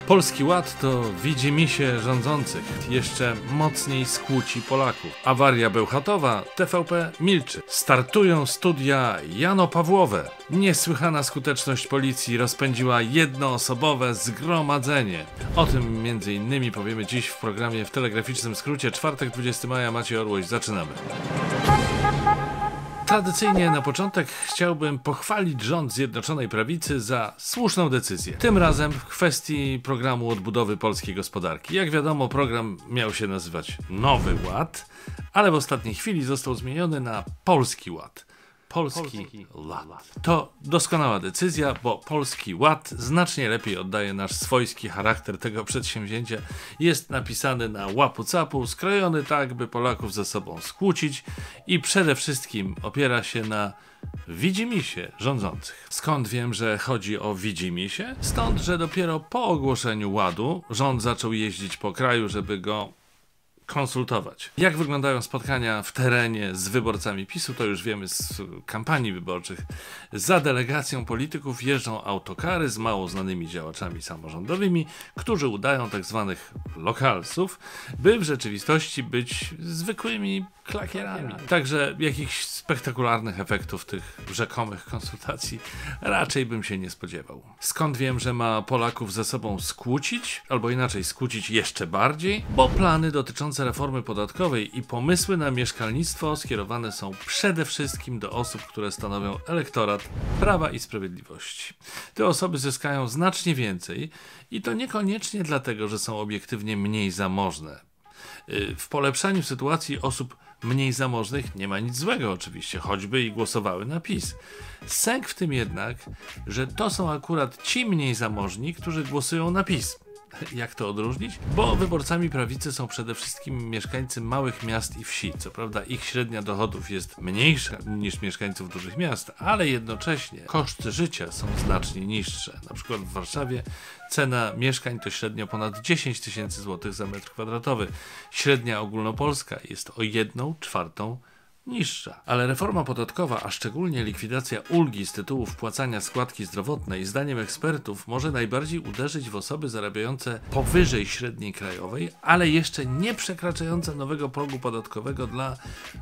Polski Ład to widzimisię rządzących, jeszcze mocniej skłóci Polaków. Awaria bełchatowa, TVP milczy. Startują studia Jano-Pawłowe. Niesłychana skuteczność policji rozpędziła jednoosobowe zgromadzenie. O tym m.in. powiemy dziś w programie w telegraficznym skrócie. Czwartek, 20 maja, Maciej Orłoś. Zaczynamy. Tradycyjnie na początek chciałbym pochwalić rząd Zjednoczonej Prawicy za słuszną decyzję. Tym razem w kwestii programu odbudowy polskiej gospodarki. Jak wiadomo, program miał się nazywać Nowy Ład, ale w ostatniej chwili został zmieniony na Polski Ład. Polski Ład. To doskonała decyzja, bo Polski Ład znacznie lepiej oddaje nasz swojski charakter tego przedsięwzięcia. Jest napisany na łapu-capu, skrojony tak, by Polaków ze sobą skłócić i przede wszystkim opiera się na widzimisię rządzących. Skąd wiem, że chodzi o widzimisię? Stąd, że dopiero po ogłoszeniu Ładu rząd zaczął jeździć po kraju, żeby go konsultować. Jak wyglądają spotkania w terenie z wyborcami PiS-u, to już wiemy z kampanii wyborczych. Za delegacją polityków jeżdżą autokary z mało znanymi działaczami samorządowymi, którzy udają tak zwanych lokalsów, by w rzeczywistości być zwykłymi klakierami. Także jakichś spektakularnych efektów tych rzekomych konsultacji raczej bym się nie spodziewał. Skąd wiem, że ma Polaków ze sobą skłócić, albo inaczej skłócić jeszcze bardziej? Bo plany dotyczące reformy podatkowej i pomysły na mieszkalnictwo skierowane są przede wszystkim do osób, które stanowią elektorat Prawa i Sprawiedliwości. Te osoby zyskają znacznie więcej i to niekoniecznie dlatego, że są obiektywnie mniej zamożne. W polepszaniu sytuacji osób mniej zamożnych nie ma nic złego oczywiście, choćby i głosowały na PiS. Sęk w tym jednak, że to są akurat ci mniej zamożni, którzy głosują na PiS. Jak to odróżnić? Bo wyborcami prawicy są przede wszystkim mieszkańcy małych miast i wsi. Co prawda ich średnia dochodów jest mniejsza niż mieszkańców dużych miast, ale jednocześnie koszty życia są znacznie niższe. Na przykład w Warszawie cena mieszkań to średnio ponad 10 tysięcy złotych za metr kwadratowy. Średnia ogólnopolska jest o 1/4 niższa. Ale reforma podatkowa, a szczególnie likwidacja ulgi z tytułu wpłacania składki zdrowotnej, zdaniem ekspertów, może najbardziej uderzyć w osoby zarabiające powyżej średniej krajowej, ale jeszcze nie przekraczające nowego progu podatkowego dla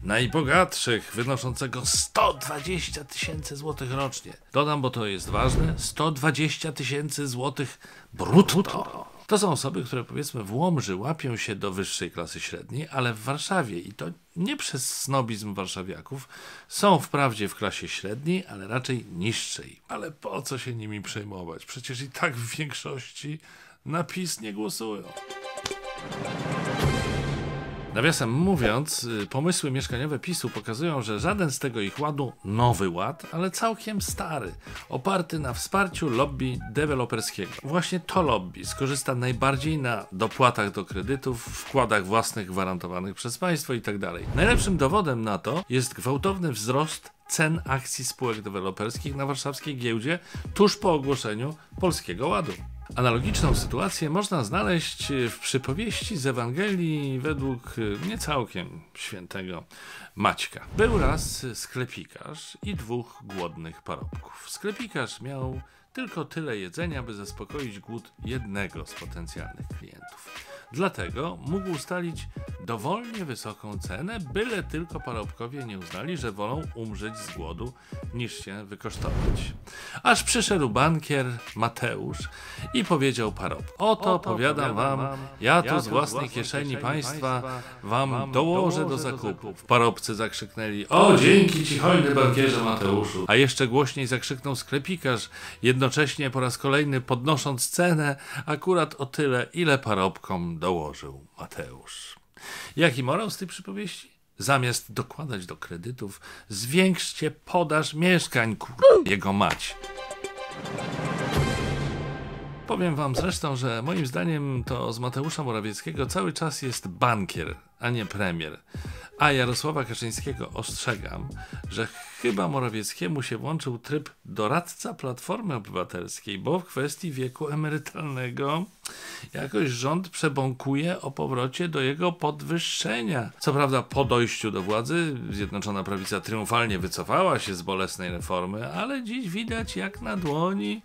najbogatszych, wynoszącego 120 tysięcy złotych rocznie. Dodam, bo to jest ważne, 120 tysięcy złotych brutto. To są osoby, które powiedzmy w Łomży łapią się do wyższej klasy średniej, ale w Warszawie, i to nie przez snobizm warszawiaków, są wprawdzie w klasie średniej, ale raczej niższej. Ale po co się nimi przejmować? Przecież i tak w większości na PiS nie głosują. Nawiasem mówiąc, pomysły mieszkaniowe PiS-u pokazują, że żaden z tego ich ładu nowy ład, ale całkiem stary, oparty na wsparciu lobby deweloperskiego. Właśnie to lobby skorzysta najbardziej na dopłatach do kredytów, wkładach własnych gwarantowanych przez państwo itd. Najlepszym dowodem na to jest gwałtowny wzrost cen akcji spółek deweloperskich na warszawskiej giełdzie tuż po ogłoszeniu Polskiego Ładu. Analogiczną sytuację można znaleźć w przypowieści z Ewangelii według nie całkiem świętego Maćka. Był raz sklepikarz i 2 głodnych parobków. Sklepikarz miał tylko tyle jedzenia, by zaspokoić głód jednego z potencjalnych klientów. Dlatego mógł ustalić dowolnie wysoką cenę, byle tylko parobkowie nie uznali, że wolą umrzeć z głodu, niż się wykosztować. Aż przyszedł bankier Mateusz i powiedział parobkom: oto powiadam wam, ja tu z własnej kieszeni państwa wam dołożę do zakupów. Parobcy zakrzyknęli: o, dzięki ci hojny bankierze Mateuszu. A jeszcze głośniej zakrzyknął sklepikarz, jednocześnie po raz kolejny podnosząc cenę akurat o tyle, ile parobkom dołożył Mateusz. Jaki morał z tej przypowieści? Zamiast dokładać do kredytów, zwiększcie podaż mieszkań, jego mać. Powiem wam zresztą, że moim zdaniem to z Mateusza Morawieckiego cały czas jest bankier, a nie premier. A Jarosława Kaczyńskiego ostrzegam, że chyba Morawieckiemu się włączył tryb doradca Platformy Obywatelskiej, bo w kwestii wieku emerytalnego jakoś rząd przebąkuje o powrocie do jego podwyższenia. Co prawda po dojściu do władzy Zjednoczona Prawica triumfalnie wycofała się z bolesnej reformy, ale dziś widać jak na dłoni,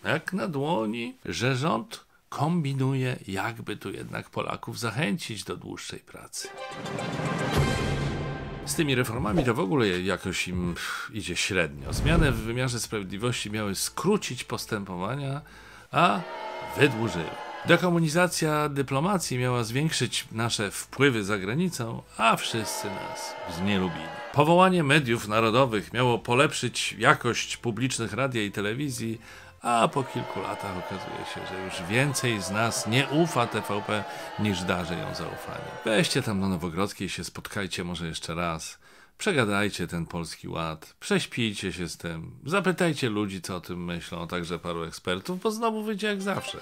jak na dłoni, że rząd kombinuje, jakby tu jednak Polaków zachęcić do dłuższej pracy. Z tymi reformami to w ogóle jakoś im idzie średnio. Zmiany w wymiarze sprawiedliwości miały skrócić postępowania, a wydłużyły. Dekomunizacja dyplomacji miała zwiększyć nasze wpływy za granicą, a wszyscy nas znielubili. Powołanie mediów narodowych miało polepszyć jakość publicznych radia i telewizji, a po kilku latach okazuje się, że już więcej z nas nie ufa TVP niż darzy ją zaufanie. Weźcie tam do Nowogrodzkiej, się spotkajcie może jeszcze raz. Przegadajcie ten Polski Ład, prześpijcie się z tym, zapytajcie ludzi, co o tym myślą, także paru ekspertów, bo znowu wyjdzie jak zawsze.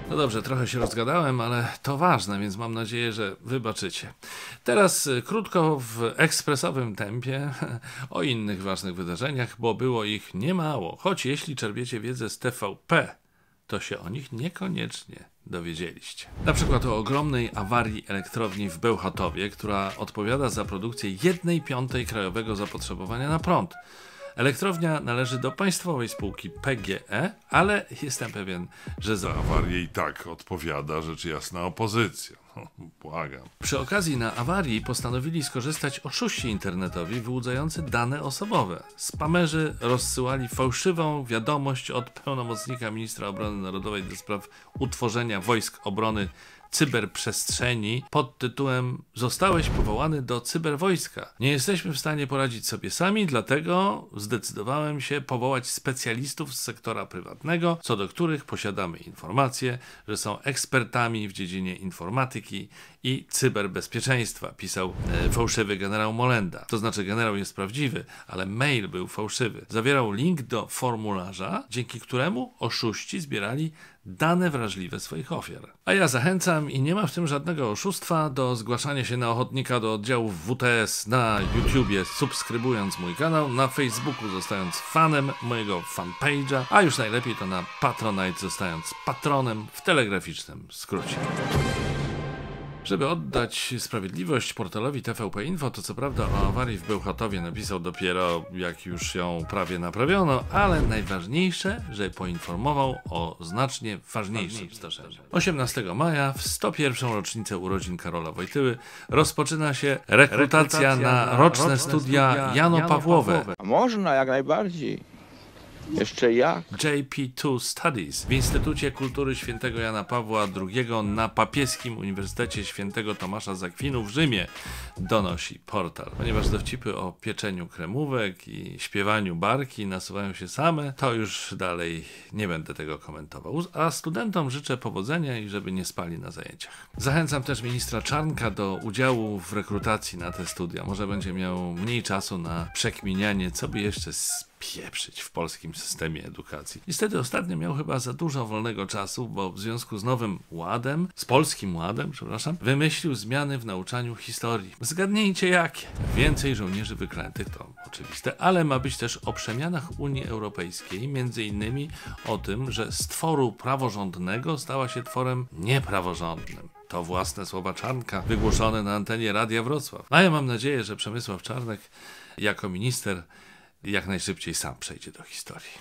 No dobrze, trochę się rozgadałem, ale to ważne, więc mam nadzieję, że wybaczycie. Teraz krótko w ekspresowym tempie o innych ważnych wydarzeniach, bo było ich niemało, choć jeśli czerpiecie wiedzę z TVP, to się o nich niekoniecznie dowiedzieliście. Na przykład o ogromnej awarii elektrowni w Bełchatowie, która odpowiada za produkcję 1/5 krajowego zapotrzebowania na prąd. Elektrownia należy do państwowej spółki PGE, ale jestem pewien, że za awarię i tak odpowiada rzecz jasna opozycja. Błagam. Przy okazji na awarii postanowili skorzystać oszuści internetowi wyłudzający dane osobowe. Spamerzy rozsyłali fałszywą wiadomość od pełnomocnika ministra obrony narodowej do spraw utworzenia wojsk obrony cyberprzestrzeni pod tytułem "Zostałeś powołany do cyberwojska. Nie jesteśmy w stanie poradzić sobie sami, dlatego zdecydowałem się powołać specjalistów z sektora prywatnego, co do których posiadamy informacje, że są ekspertami w dziedzinie informatyki i cyberbezpieczeństwa", pisał fałszywy generał Molenda. To znaczy generał jest prawdziwy, ale mail był fałszywy. Zawierał link do formularza, dzięki któremu oszuści zbierali dane wrażliwe swoich ofiar. A ja zachęcam, i nie ma w tym żadnego oszustwa, do zgłaszania się na ochotnika do oddziałów WTS na YouTubie, subskrybując mój kanał, na Facebooku zostając fanem mojego fanpage'a, a już najlepiej to na Patronite zostając patronem w telegraficznym skrócie. Żeby oddać sprawiedliwość portalowi TVP Info, to co prawda o awarii w Bełchatowie napisał dopiero jak już ją prawie naprawiono, ale najważniejsze, że poinformował o znacznie ważniejszym zdarzeniu. 18 maja, w 101. rocznicę urodzin Karola Wojtyły, rozpoczyna się rekrutacja na roczne studia Jano-Pawłowe. A można, jak najbardziej. Jeszcze jak? JP2 Studies w Instytucie Kultury Świętego Jana Pawła II na Papieskim Uniwersytecie Świętego Tomasza z Akwinu w Rzymie, donosi portal. Ponieważ dowcipy o pieczeniu kremówek i śpiewaniu barki nasuwają się same, to już dalej nie będę tego komentował. A studentom życzę powodzenia i żeby nie spali na zajęciach. Zachęcam też ministra Czarnka do udziału w rekrutacji na te studia. Może będzie miał mniej czasu na przekminianie, co by jeszcze pieprzyć w polskim systemie edukacji. Niestety ostatnio miał chyba za dużo wolnego czasu, bo w związku z nowym ładem, z polskim ładem, wymyślił zmiany w nauczaniu historii. Zgadnijcie jakie? Więcej żołnierzy wyklętych, to oczywiste, ale ma być też o przemianach Unii Europejskiej, między innymi o tym, że z tworu praworządnego stała się tworem niepraworządnym. To własne słowa Czarnka, wygłoszone na antenie Radia Wrocław. A ja mam nadzieję, że Przemysław Czarnek jako minister jak najszybciej sam przejdzie do historii.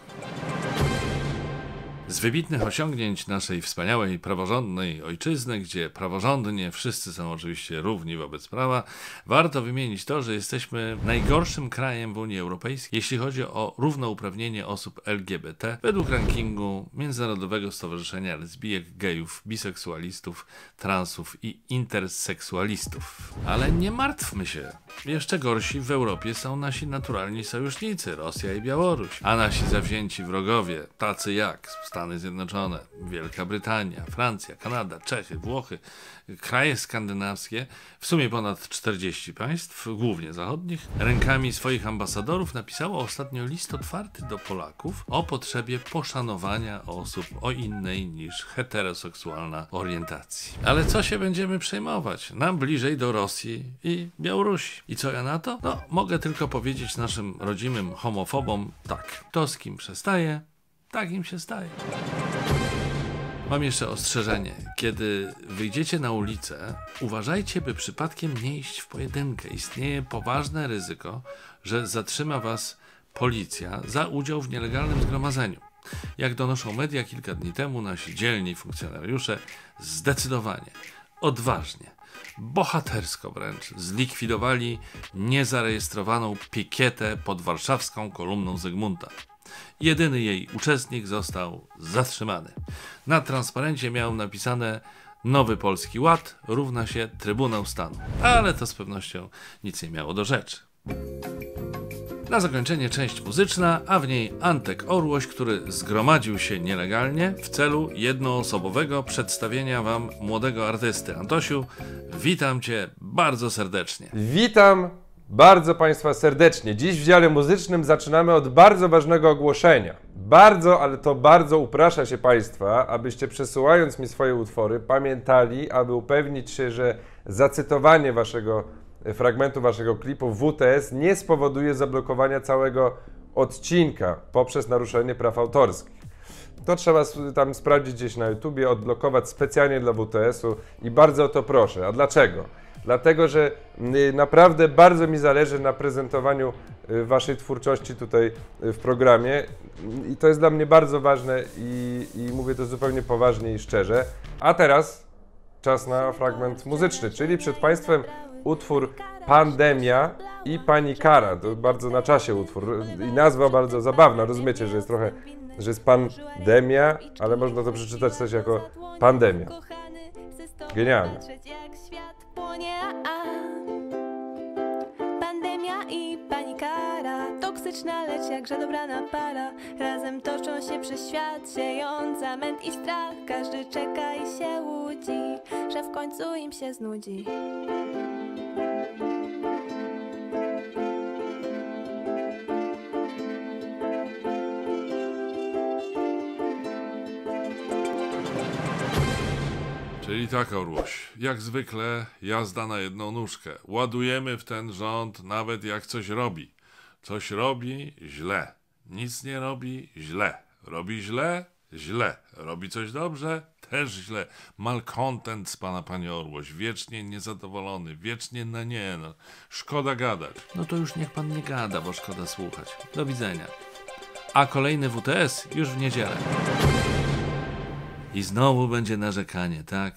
Z wybitnych osiągnięć naszej wspaniałej, praworządnej ojczyzny, gdzie praworządnie wszyscy są oczywiście równi wobec prawa, warto wymienić to, że jesteśmy najgorszym krajem w Unii Europejskiej, jeśli chodzi o równouprawnienie osób LGBT według rankingu Międzynarodowego Stowarzyszenia Lesbijek, Gejów, Biseksualistów, Transów i Interseksualistów. Ale nie martwmy się. Jeszcze gorsi w Europie są nasi naturalni sojusznicy, Rosja i Białoruś, a nasi zawzięci wrogowie, tacy jak Stany Zjednoczone, Wielka Brytania, Francja, Kanada, Czechy, Włochy, kraje skandynawskie, w sumie ponad 40 państw, głównie zachodnich, rękami swoich ambasadorów napisało ostatnio list otwarty do Polaków o potrzebie poszanowania osób o innej niż heteroseksualna orientacji. Ale co się będziemy przejmować? Nam bliżej do Rosji i Białorusi. I co ja na to? No, mogę tylko powiedzieć naszym rodzimym homofobom tak. To z kim przestaje, tak im się staje. Mam jeszcze ostrzeżenie. Kiedy wyjdziecie na ulicę, uważajcie, by przypadkiem nie iść w pojedynkę. Istnieje poważne ryzyko, że zatrzyma was policja za udział w nielegalnym zgromadzeniu. Jak donoszą media, kilka dni temu nasi dzielni funkcjonariusze zdecydowanie, odważnie, bohatersko wręcz zlikwidowali niezarejestrowaną pikietę pod warszawską kolumną Zygmunta. Jedyny jej uczestnik został zatrzymany. Na transparencie miał napisane: Nowy Polski Ład równa się Trybunał Stanu. Ale to z pewnością nic nie miało do rzeczy. Na zakończenie część muzyczna, a w niej Antek Orłoś, który zgromadził się nielegalnie w celu jednoosobowego przedstawienia wam młodego artysty. Antosiu, witam cię bardzo serdecznie. Witam bardzo Państwa serdecznie. Dziś w dziale muzycznym zaczynamy od bardzo ważnego ogłoszenia. Ale to bardzo uprasza się Państwa, abyście przesyłając mi swoje utwory pamiętali, aby upewnić się, że zacytowanie fragmentu waszego klipu WTS nie spowoduje zablokowania całego odcinka poprzez naruszenie praw autorskich. To trzeba tam sprawdzić gdzieś na YouTubie, odblokować specjalnie dla WTS-u i bardzo o to proszę. A dlaczego? Dlatego, że naprawdę bardzo mi zależy na prezentowaniu waszej twórczości tutaj w programie i to jest dla mnie bardzo ważne i mówię to zupełnie poważnie i szczerze. A teraz czas na fragment muzyczny, czyli przed Państwem utwór Pandemia i Pani Kara. To bardzo na czasie utwór i nazwa bardzo zabawna. Rozumiecie, że jest pandemia, ale można to przeczytać też jako pandemia. Genialne. Pandemia i pani kara, toksyczna, lecz jakże dobrana para. Razem toczą się przez świat, siejąc zamęt i strach. Każdy czeka i się łudzi, że w końcu im się znudzi. Czyli tak, Orłoś, jak zwykle jazda na jedną nóżkę. Ładujemy w ten rząd nawet jak coś robi. Coś robi źle. Nic nie robi źle. Robi źle? Źle. Robi coś dobrze? Też źle. Malkontent z pana, panie Orłoś. Wiecznie niezadowolony. Wiecznie na nie. No. Szkoda gadać. No to już niech pan nie gada, bo szkoda słuchać. Do widzenia. A kolejny WTS już w niedzielę. I znowu będzie narzekanie, tak?